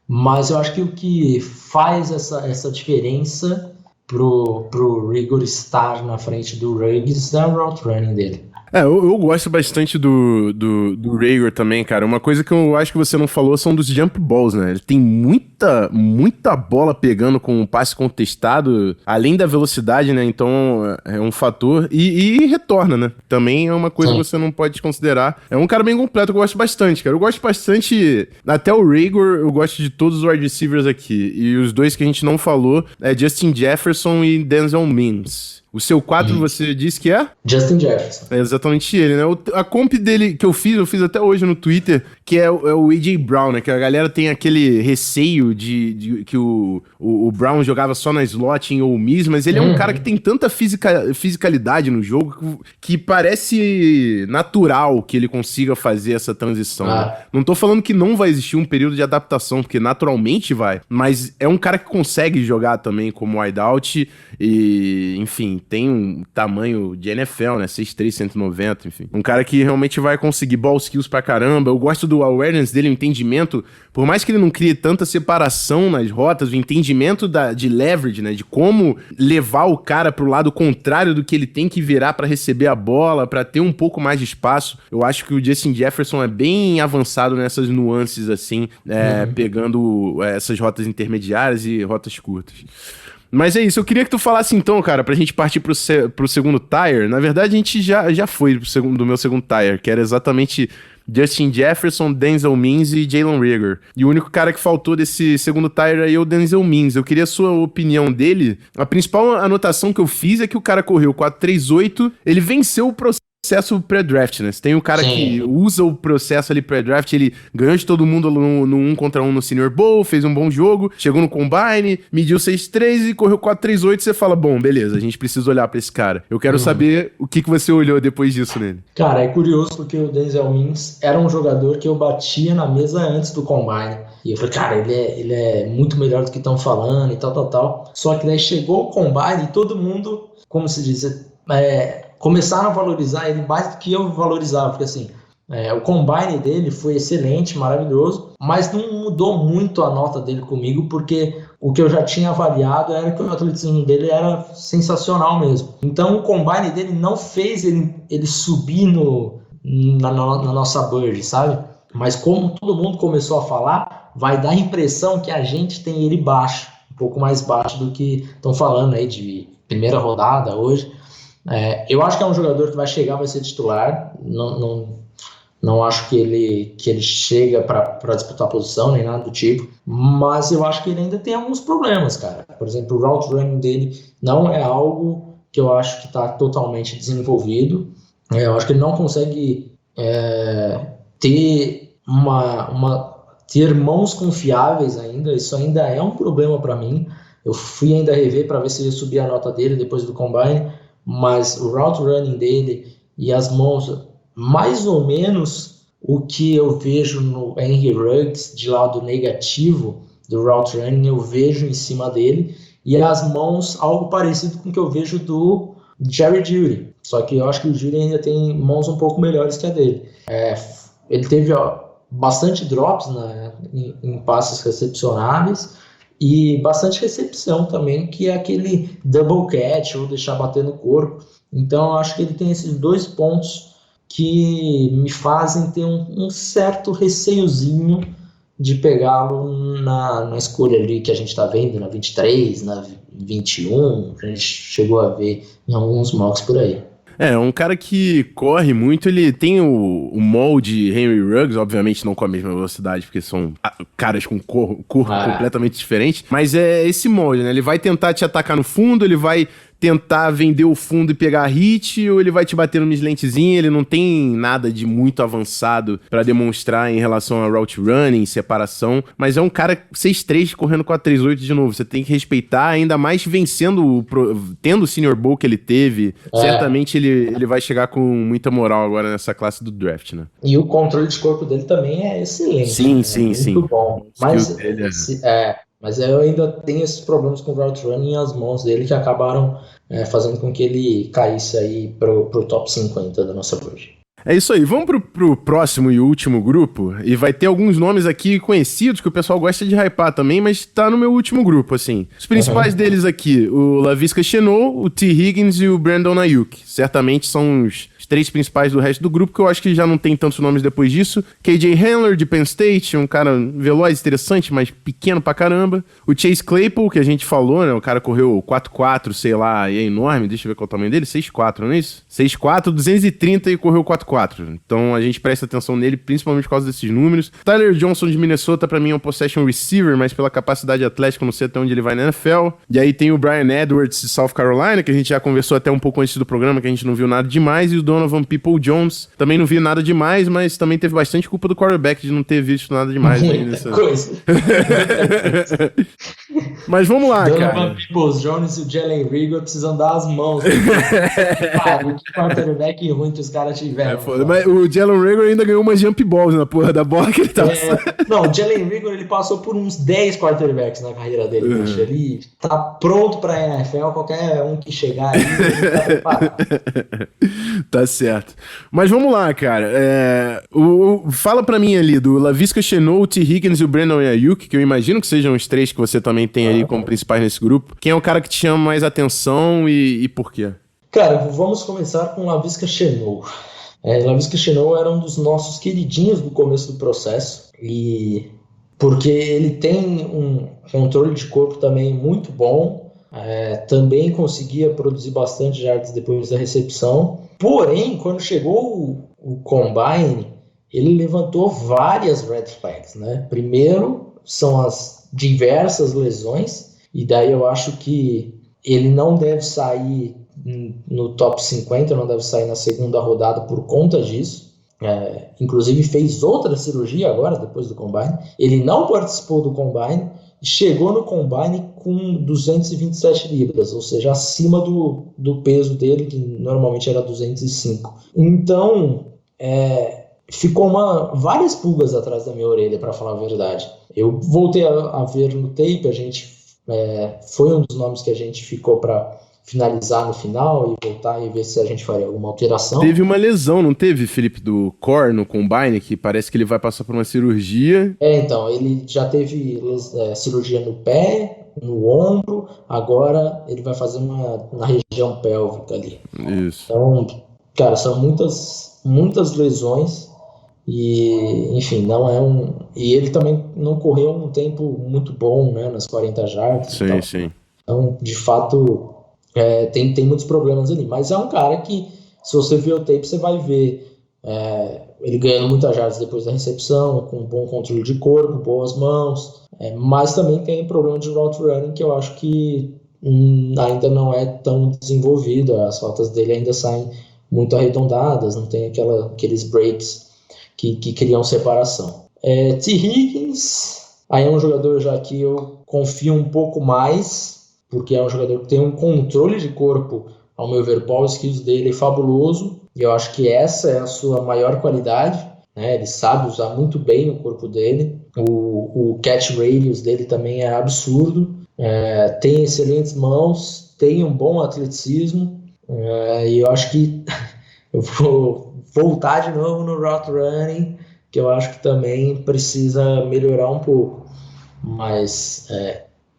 mas eu acho que o que faz essa diferença pro Reagor estar na frente do Ruggs é o route running dele. Eu gosto bastante do Reagor também, cara. Uma coisa que eu acho que você não falou são dos jump balls, né? Ele tem muita bola pegando com o passe contestado, além da velocidade, né? Então é um fator. E retorna, né? Também é uma coisa que você não pode desconsiderar. É um cara bem completo que eu gosto bastante, cara. Eu gosto bastante, até o Reagor, eu gosto de todos os wide receivers aqui. E os dois que a gente não falou é Justin Jefferson e Denzel Mims. O seu 4 você disse que é? Justin Jefferson. É exatamente ele, né? A comp dele que eu fiz até hoje no Twitter, que é o A.J. Brown, né? Que a galera tem aquele receio de que o Brown jogava só na slot em Ole Miss, mas ele é um cara que tem tanta fisicalidade no jogo que parece natural que ele consiga fazer essa transição. Né? Não tô falando que não vai existir um período de adaptação, porque naturalmente vai, mas é um cara que consegue jogar também como wideout e, enfim, tem um tamanho de NFL, né? 6'3", 190, enfim. Um cara que realmente vai conseguir ball skills pra caramba. Eu gosto do awareness dele, o entendimento. Por mais que ele não crie tanta separação nas rotas, o entendimento de leverage, né? De como levar o cara pro lado contrário do que ele tem que virar pra receber a bola, pra ter um pouco mais de espaço. Eu acho que o Justin Jefferson é bem avançado nessas nuances, assim, pegando essas rotas intermediárias e rotas curtas. Mas é isso, eu queria que tu falasse então, cara, pra gente partir pro segundo tire. Na verdade, a gente já foi do meu segundo tire, que era exatamente Justin Jefferson, Denzel Mims e Jalen Reagor. E o único cara que faltou desse segundo tire aí é o Denzel Mims. Eu queria a sua opinião dele. A principal anotação que eu fiz é que o cara correu 4.38, ele venceu o processo pré-draft, né? Você tem um cara que usa o processo ali pré-draft, ele ganhou de todo mundo no 1 contra 1 no Senior Bowl, fez um bom jogo, chegou no Combine, mediu 6'3 e correu 4.38, você fala, bom, beleza, a gente precisa olhar pra esse cara. Eu quero saber o que você olhou depois disso nele. Cara, é curioso porque o Denzel Mims era um jogador que eu batia na mesa antes do Combine. E eu falei, cara, ele é muito melhor do que estão falando e tal. Só que daí chegou o Combine e todo mundo, como se diz, começaram a valorizar ele mais do que eu valorizava, porque assim, o combine dele foi excelente, maravilhoso, mas não mudou muito a nota dele comigo, porque o que eu já tinha avaliado era que o atleticismo dele era sensacional mesmo. Então o combine dele não fez ele subir na nossa bird, sabe? Mas como todo mundo começou a falar, vai dar a impressão que a gente tem ele baixo, um pouco mais baixo do que estão falando aí de primeira rodada hoje. Eu acho que é um jogador que vai chegar, vai ser titular. Não acho que ele chega para disputar a posição, nem nada do tipo. Mas eu acho que ele ainda tem alguns problemas, cara. Por exemplo, o route running dele não é algo que eu acho que está totalmente desenvolvido. Eu acho que ele não consegue ter ter mãos confiáveis ainda. Isso ainda é um problema para mim. Eu fui ainda rever para ver se ele subia a nota dele depois do Combine. Mas o route running dele e as mãos, mais ou menos o que eu vejo no Henry Ruggs, de lado negativo do route running, eu vejo em cima dele, e as mãos, algo parecido com o que eu vejo do Jerry Jeudy, só que eu acho que o Jeudy ainda tem mãos um pouco melhores que a dele. Ele teve bastante drops em passes recepcionáveis, e bastante recepção também, que é aquele double catch, ou deixar bater no corpo. Então eu acho que ele tem esses dois pontos que me fazem ter um certo receiozinho de pegá-lo na escolha ali que a gente está vendo, na 23, na 21, a gente chegou a ver em alguns mocks por aí. Um cara que corre muito, ele tem o molde Henry Ruggs, obviamente não com a mesma velocidade, porque são caras com corpo completamente diferente, mas é esse molde, né? Ele vai tentar te atacar no fundo, ele vai tentar vender o fundo e pegar hit, ou ele vai te bater numa slantezinha, ele não tem nada de muito avançado pra demonstrar em relação a route running, separação, mas é um cara 6'3", correndo 4.38 de novo, você tem que respeitar, ainda mais tendo o Senior Bowl que ele teve, certamente ele vai chegar com muita moral agora nessa classe do draft, né? E o controle de corpo dele também é excelente. Sim. Muito bom. Mas eu ainda tenho esses problemas com o route running e as mãos dele que acabaram fazendo com que ele caísse aí pro top 50 da nossa board. É isso aí, vamos pro próximo e último grupo, e vai ter alguns nomes aqui conhecidos que o pessoal gosta de hypar também, mas tá no meu último grupo, assim. Os principais deles aqui, o Laviska Shenault, o T. Higgins e o Brandon Ayuk. Certamente são os três principais do resto do grupo, que eu acho que já não tem tantos nomes depois disso. KJ Hamler, de Penn State, um cara veloz, interessante, mas pequeno pra caramba. O Chase Claypool, que a gente falou, né? O cara correu 4.4, sei lá, e é enorme. Deixa eu ver qual é o tamanho dele. 6.4, não é isso? 6.4, 230 e correu 4.4. Então a gente presta atenção nele, principalmente por causa desses números. Tyler Johnson, de Minnesota, pra mim é um possession receiver, mas pela capacidade atlética, não sei até onde ele vai na NFL. E aí tem o Brian Edwards, de South Carolina, que a gente já conversou até um pouco antes do programa, que a gente não viu nada demais. E o Donovan Peoples-Jones. Também não vi nada demais, mas também teve bastante culpa do quarterback de não ter visto nada demais. Muita coisa. Mas vamos lá, cara. Donovan Peoples-Jones e o Jalen Reagor precisam dar as mãos. Cara, que quarterback ruim que os caras tiveram. Mas o Jalen Reagor ainda ganhou uma jump balls na porra da bola que ele tava... Não, o Jalen Reagor, ele passou por uns 10 quarterbacks na carreira dele. Ele tá pronto pra NFL, qualquer um que chegar aí, ele tá preparado. Tá certo. Mas vamos lá, cara. Fala pra mim ali do Laviska Shenault, o T. Higgins e o Brandon Aiyuk, que eu imagino que sejam os três que você também tem aí como principais nesse grupo. Quem é o cara que te chama mais atenção e por quê? Cara, vamos começar com o Laviska Shenault. Laviska Shenault era um dos nossos queridinhos do começo do processo, e porque ele tem um controle de corpo também muito bom, também conseguia produzir bastante jardas depois da recepção, porém, quando chegou o Combine, ele levantou várias red flags, né? Primeiro, são as diversas lesões, e daí eu acho que ele não deve sair no top 50, não deve sair na segunda rodada por conta disso. Inclusive fez outra cirurgia agora, depois do Combine. Ele não participou do Combine, chegou no Combine com 227 libras, ou seja, acima do peso dele, que normalmente era 205. Então, ficou várias pulgas atrás da minha orelha, para falar a verdade. Eu voltei a ver no tape, a gente foi um dos nomes que a gente ficou para finalizar no final e voltar e ver se a gente faria alguma alteração. Teve uma lesão, não teve, Felipe, do core no Combine, que parece que ele vai passar por uma cirurgia. Então, ele já teve cirurgia no pé, no ombro, agora ele vai fazer na região pélvica ali. Isso. Então, cara, são muitas lesões e, enfim, e ele também não correu um tempo muito bom, né, nas 40 jardas. Sim. Então, de fato, tem muitos problemas ali, mas é um cara que, se você ver o tape, você vai ver ele ganhando muitas jardas depois da recepção, com bom controle de corpo, boas mãos, mas também tem problema de route running, que eu acho que ainda não é tão desenvolvido. As rotas dele ainda saem muito arredondadas, não tem aqueles breaks que criam separação. T. Higgins, aí é um jogador já que eu confio um pouco mais, porque é um jogador que tem um controle de corpo, ao meu ver, o ball skills dele é fabuloso, e eu acho que essa é a sua maior qualidade, né? Ele sabe usar muito bem o corpo dele, o catch radius dele também é absurdo, tem excelentes mãos, tem um bom atleticismo, e eu acho que eu vou voltar de novo no route running, que eu acho que também precisa melhorar um pouco, mas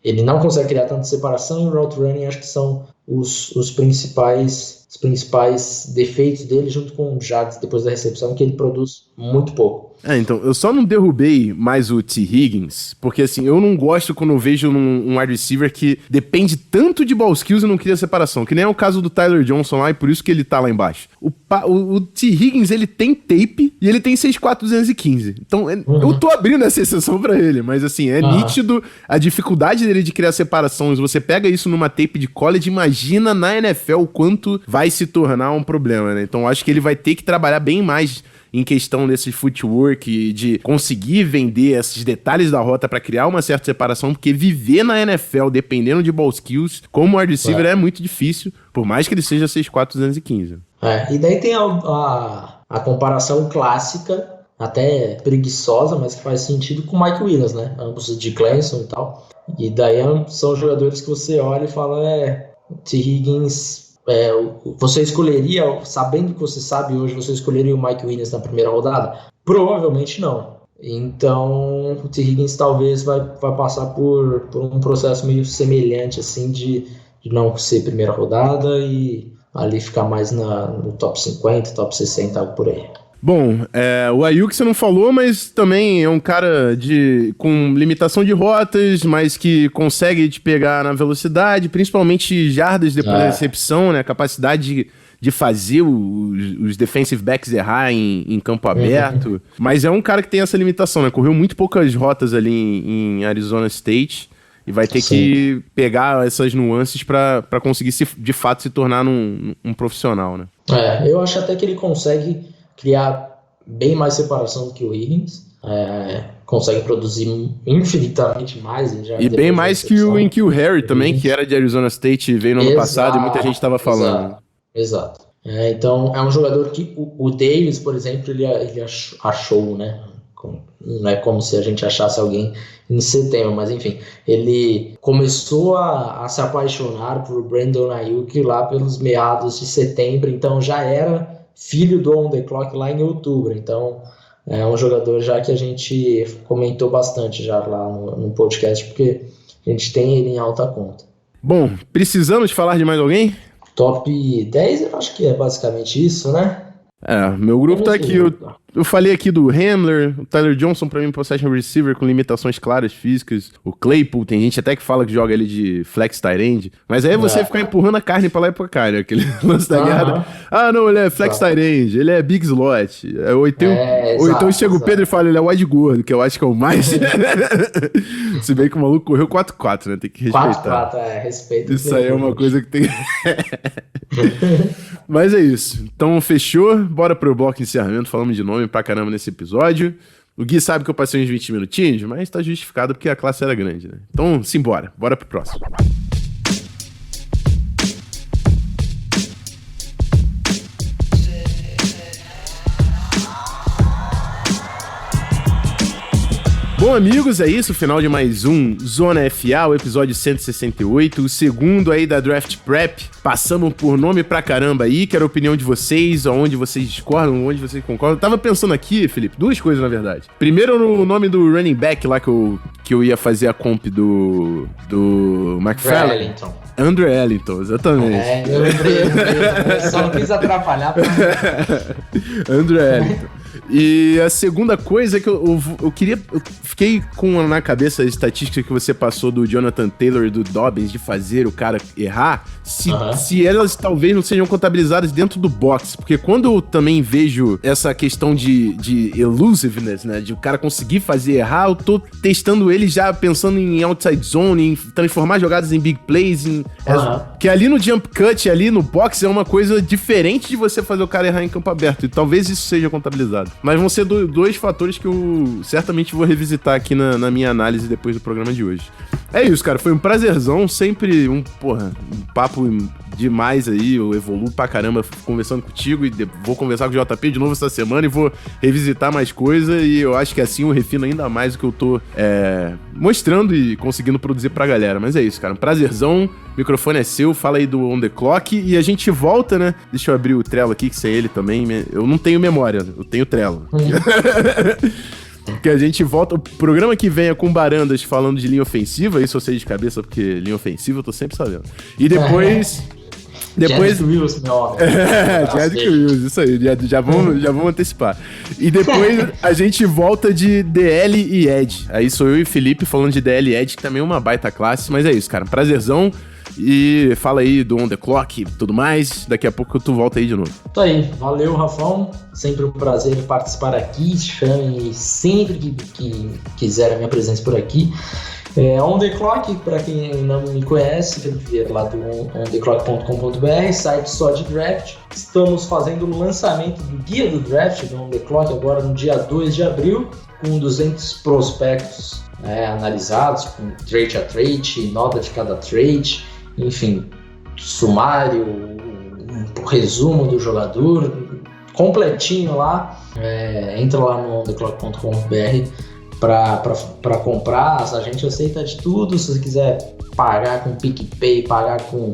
ele não consegue criar tanta separação, e o route running acho que são os principais defeitos dele, junto com o jardas depois da recepção, que ele produz muito pouco. Então, eu só não derrubei mais o T. Higgins, porque assim, eu não gosto quando eu vejo um wide receiver que depende tanto de ball skills e não cria separação, que nem é o caso do Tyler Johnson lá, e por isso que ele tá lá embaixo. O T. Higgins, ele tem tape e ele tem 6'4", 215. Então, eu tô abrindo essa exceção pra ele, mas assim, nítido a dificuldade dele de criar separação. Se você pega isso numa tape de college, imagina na NFL o quanto vai se tornar um problema, né? Então, eu acho que ele vai ter que trabalhar bem mais em questão desse footwork, de conseguir vender esses detalhes da rota para criar uma certa separação, porque viver na NFL, dependendo de ball skills, como wide receiver é muito difícil, por mais que ele seja 6'4", 215. E daí tem a comparação clássica, até preguiçosa, mas que faz sentido, com o Mike Williams, né? Ambos de Clemson e tal. E daí são jogadores que você olha e fala, T. Higgins... você escolheria, sabendo que você sabe hoje, você escolheria o Mike Williams na primeira rodada? Provavelmente não. Então o T. Higgins talvez vai passar por um processo meio semelhante, assim, de não ser primeira rodada e ali ficar mais no top 50, top 60, algo por aí. Bom, o Aiyuk você não falou, mas também é um cara com limitação de rotas, mas que consegue te pegar na velocidade, principalmente jardas depois da recepção, né? A capacidade de fazer os defensive backs errar em campo aberto. Mas é um cara que tem essa limitação, né? Correu muito poucas rotas ali em Arizona State. E vai ter que pegar essas nuances para conseguir de fato se tornar um profissional, né? Eu acho até que ele consegue criar bem mais separação do que o Higgins. Consegue produzir infinitamente mais. E bem mais que o N'Keal Harry também, que era de Arizona State e veio no ano passado e muita gente estava falando. Exato. Então, é um jogador que o Davis, por exemplo, ele achou, né? Não é como se a gente achasse alguém em setembro, mas enfim, ele começou a se apaixonar por Brandon Ayuk lá pelos meados de setembro, então já era filho do On The Clock lá em outubro, então é um jogador já que a gente comentou bastante já lá no podcast, porque a gente tem ele em alta conta. Bom, precisamos falar de mais alguém? Top 10, eu acho que é basicamente isso, né? Meu grupo tá aqui. Eu falei aqui do Hamler, o Tyler Johnson, pra mim, possession receiver com limitações claras físicas. O Claypool, tem gente até que fala que joga ele de flex tight end. Mas aí você ficar empurrando a carne pra lá e pra cá, né? Aquele lance da guerra. Não, ele é flex tight end, ele é big slot. Ou então chega o Pedro e fala, ele é wide gordo, que eu acho que é o mais. Se bem que o maluco correu 4-4, né? Tem que respeitar. 4-4, respeito. Isso aí é uma coisa que tem... Mas é isso. Então, fechou. Bora pro bloco de encerramento. Falamos de nome pra caramba nesse episódio. O Gui sabe que eu passei uns 20 minutinhos, mas tá justificado porque a classe era grande, né? Então, simbora. Bora pro próximo. Bom, amigos, é isso, final de mais um Zona FA, o episódio 168, o segundo aí da Draft Prep. Passamos por nome pra caramba aí, quero a opinião de vocês, onde vocês discordam, onde vocês concordam. Eu tava pensando aqui, Felipe, duas coisas na verdade. Primeiro, no nome do running back lá que eu ia fazer a comp do McFarlane. Andrew Ellington, exatamente. Eu lembrei, só não quis atrapalhar. Andrew Ellington. E a segunda coisa é que eu fiquei com na cabeça a estatística que você passou do Jonathan Taylor e do Dobbins de fazer o cara errar, se elas talvez não sejam contabilizadas dentro do box, porque quando eu também vejo essa questão de elusiveness, né, de o cara conseguir fazer errar, eu tô testando ele já pensando em outside zone, em transformar jogadas em big plays, que ali no jump cut, ali no box é uma coisa diferente de você fazer o cara errar em campo aberto, e talvez isso seja contabilizado. Mas vão ser dois fatores que eu certamente vou revisitar aqui na minha análise depois do programa de hoje. É isso, cara. Foi um prazerzão. Sempre um papo demais aí. Eu evoluo pra caramba conversando contigo e vou conversar com o JP de novo essa semana e vou revisitar mais coisa. E eu acho que assim eu refino ainda mais o que eu tô mostrando e conseguindo produzir pra galera. Mas é isso, cara. Um prazerzão. O microfone é seu. Fala aí do On The Clock. E a gente volta, né? Deixa eu abrir o Trello aqui, que isso é ele também. Eu não tenho memória. Eu tenho Trello. Que a gente volta. O programa que vem é com Barandas falando de linha ofensiva. Isso eu sei de cabeça, porque linha ofensiva eu tô sempre sabendo. E depois. Jazz Wills, meu homem. Jazz Wills, isso aí. Já vamos antecipar. E depois a gente volta de DL e Edge. Aí sou eu e Felipe falando de DL e Edge, que também é uma baita classe. Mas é isso, cara. Prazerzão. E fala aí do On The Clock e tudo mais. Daqui a pouco tu volta aí de novo. Tá aí. Valeu, Rafão. Sempre um prazer participar aqui. Chame sempre que quiser a minha presença por aqui. On The Clock, para quem não me conhece, tem que ver lá do ontheclock.com.br, site só de draft. Estamos fazendo o lançamento do guia do draft do On The Clock agora no dia 2 de abril, com 200 prospectos analisados, com trade a trade, nota de cada trade, enfim, sumário, um resumo do jogador, completinho lá. Entra lá no ontheclock.com.br para comprar. A gente aceita de tudo. Se você quiser pagar com PicPay, pagar com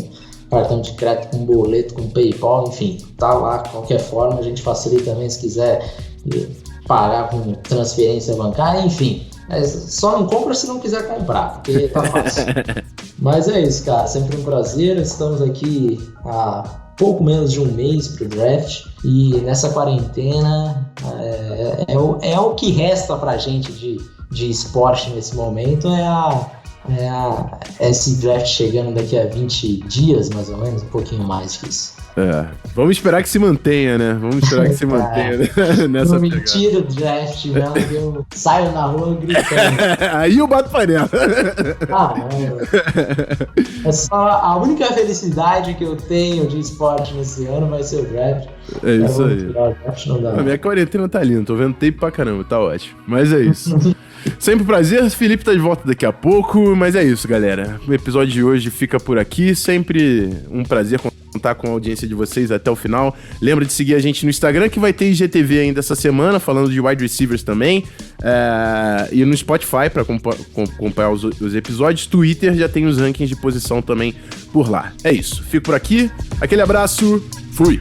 cartão de crédito, com boleto, com PayPal, enfim, tá lá. De qualquer forma, a gente facilita também se quiser pagar com transferência bancária, enfim. Só não compra se não quiser comprar, porque tá fácil. Mas é isso, cara. Sempre um prazer. Estamos aqui há pouco menos de um mês pro draft. E nessa quarentena é o que resta pra gente de esporte nesse momento. Esse draft chegando daqui a 20 dias, mais ou menos, um pouquinho mais que isso. Vamos esperar que se mantenha, né? Vamos esperar que se mantenha nessa não me tira do draft, não, que eu saio na rua gritando. Aí eu bato panela. É só a única felicidade que eu tenho de esporte nesse ano vai ser o draft. É isso aí. O draft não dá. A minha quarentena tá linda, tô vendo tape pra caramba, tá ótimo. Mas é isso. Sempre um prazer, Felipe tá de volta daqui a pouco, mas é isso, galera. O episódio de hoje fica por aqui, sempre um prazer contar com a audiência de vocês até o final. Lembra de seguir a gente no Instagram, que vai ter IGTV ainda essa semana, falando de wide receivers também, e no Spotify para acompanhar os episódios. Twitter já tem os rankings de posição também por lá. É isso, fico por aqui, aquele abraço, fui!